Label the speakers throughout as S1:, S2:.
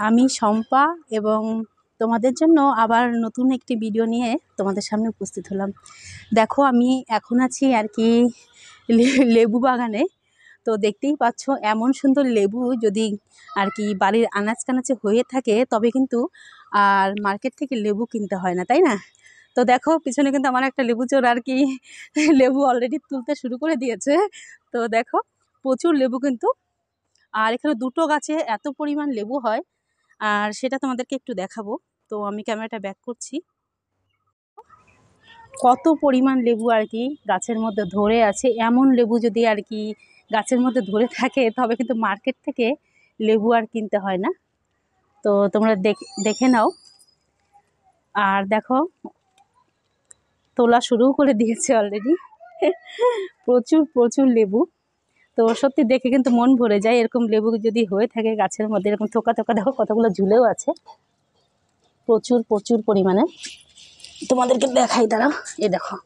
S1: আমি শম্পা এবং তোমাদের জন্য আবার নতুন একটি ভিডিও নিয়ে তোমাদের সামনে উপস্থিত হলাম। দেখো আমি এখন আছি আর কি লেবু বাগানে। তো দেখতেই পাচ্ছ এমন সুন্দর লেবু যদি আর কি বাড়ির আনাজ কানাচে হয়ে থাকে তবে কিন্তু আর মার্কেট থেকে লেবু কিনতে হয় না, তাই না? তো দেখো পিছনে কিন্তু আমার একটা লেবু চোর আর কি লেবু অলরেডি তুলতে শুরু করে দিয়েছে। তো দেখো প্রচুর লেবু কিন্তু, আর এখানে দুটো গাছে এত পরিমাণ লেবু হয় আর সেটা তোমাদেরকে একটু দেখাবো। তো আমি ক্যামেরাটা ব্যাক করছি। কত পরিমাণ লেবু আর কি গাছের মধ্যে ধরে আছে। এমন লেবু যদি আর কি গাছের মধ্যে ধরে থাকে তবে কিন্তু মার্কেট থেকে লেবু আর কিনতে হয় না। তো তোমরা দেখে নাও। আর দেখো তোলা শুরু করে দিয়েছে অলরেডি প্রচুর প্রচুর লেবু। তো সত্যি দেখে কিন্তু মন ভরে যায়, এরকম লেবু যদি হয়ে থাকে গাছের মধ্যে। এরকম থোকা থোকা দেখো কতগুলো ঝুলেও আছে প্রচুর প্রচুর পরিমাণে। তোমাদেরকে দেখাই, দাঁড়াও। এ দেখো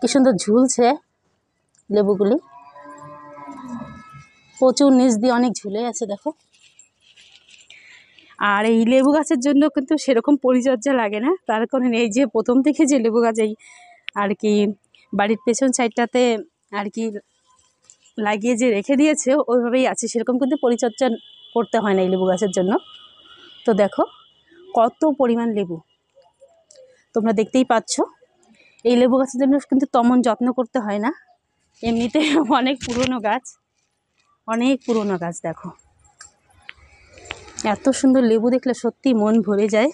S1: কি সুন্দর ঝুলছে লেবুগুলি, প্রচুর নিচ দিয়ে অনেক ঝুলে আছে দেখো। আর এই লেবু গাছের জন্য কিন্তু সেরকম পরিচর্যা লাগে না, তার কারণ এই যে প্রথম থেকে যে লেবু গাছ এই আর কি বাড়ির পেছন সাইডটাতে আর কি লাগিয়ে যে রেখে দিয়েছে ওইভাবেই আছে, সেরকম কিন্তু পরিচর্যা করতে হয় না এই লেবু গাছের জন্য। তো দেখো কত পরিমাণ লেবু তোমরা দেখতেই পাচ্ছ। এই লেবু গাছের জন্য কিন্তু তেমন যত্ন করতে হয় না, এমনিতে অনেক পুরনো গাছ, অনেক পুরনো গাছ। দেখো এত সুন্দর লেবু দেখলে সত্যি মন ভরে যায়।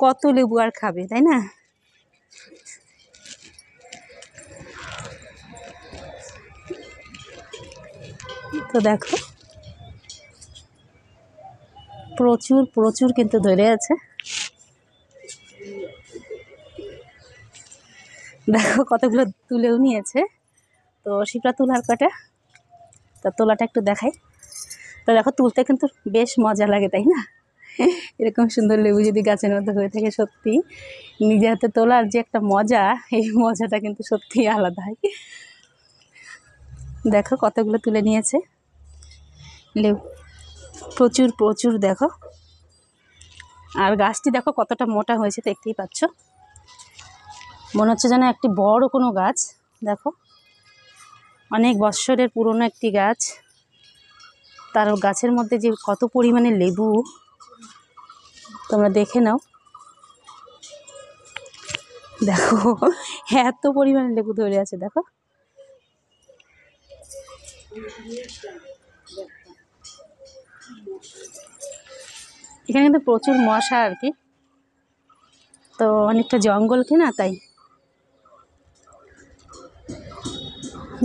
S1: কত লেবু আর খাবে, তাই না? তো দেখো প্রচুর প্রচুর কিন্তু ধরে আছে। দেখো কতগুলো তুলেও নিয়েছে। তো শিপরা তোলার কটা, তা তোলাটা একটু দেখাই। তো দেখো তুলতে কিন্তু বেশ মজা লাগে, তাই না? এরকম সুন্দর লেবু যদি গাছের মধ্যে হয়ে থাকে সত্যি নিজে হাতে তোলার যে একটা মজা, এই মজাটা কিন্তু সত্যি আলাদা হয়। দেখো কতগুলো তুলে নিয়েছে লেবু, প্রচুর প্রচুর। দেখো আর গাছটি দেখো কতটা মোটা হয়েছে, দেখতেই পাচ্ছ। মনে হচ্ছে যেন একটি বড় কোনো গাছ। দেখো অনেক বৎসরের পুরনো একটি গাছ, তার গাছের মধ্যে যে কত পরিমাণে লেবু তোমরা দেখে নাও। দেখো এত পরিমাণে লেবু ধরে আছে দেখো। এখানে কিন্তু প্রচুর মশা আর কি, তো অনেকটা জঙ্গল কি না, তাই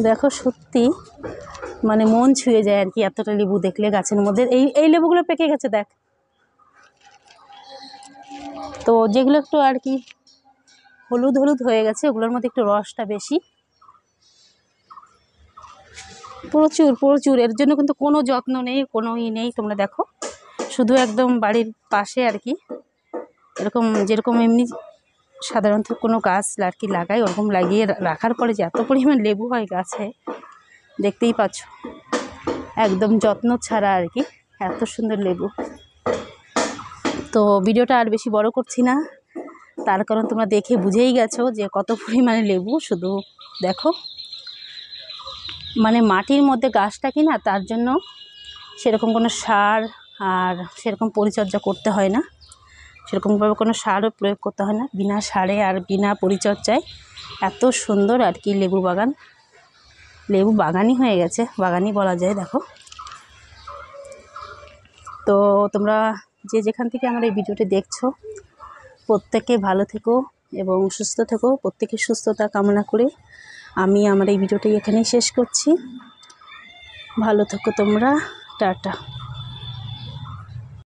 S1: দেখো সত্যি মানে মন ছুঁয়ে যায় আর কি এতটা লেবু দেখলে গাছের মধ্যে। এই লেবুগুলো পেকে গেছে দেখ। তো যেগুলো একটু আর কি হলুদ হলুদ হয়ে গেছে ওগুলোর মধ্যে একটু রসটা বেশি। প্রচুর প্রচুর, এর জন্য কিন্তু কোনো যত্ন নেই, কোনো নেই। তোমরা দেখো শুধু একদম বাড়ির পাশে আর কি এরকম যেরকম এমনি সাধারণত কোনো গাছ আর কি লাগাই ওরকম লাগিয়ে রাখার পরে যে এত পরিমাণ লেবু হয় গাছে দেখতেই পাচ্ছ, একদম যত্ন ছাড়া আর কি এত সুন্দর লেবু। তো ভিডিওটা আর বেশি বড় করছি না, তার কারণ তোমরা দেখে বুঝেই গেছো যে কত পরিমাণে লেবু। শুধু দেখো মানে মাটির মধ্যে গাছটা কি না, তার জন্য সেরকম কোনো সার আর সেরকম পরিচর্যা করতে হয় না, সেরকমভাবে কোনো সারও প্রয়োগ করতে হয় না। বিনা সারে আর বিনা পরিচর্যায় এত সুন্দর আর কি লেবু বাগান, লেবু বাগানই হয়ে গেছে, বাগানই বলা যায়। দেখো তো তোমরা যে যেখান থেকে আমার এই ভিডিওটি দেখছো প্রত্যেকে ভালো থেকো এবং সুস্থ থেকো। প্রত্যেকের সুস্থতা কামনা করে আমি আমার এই ভিডিওটি এখানেই শেষ করছি। ভালো থেকো তোমরা, টাটা।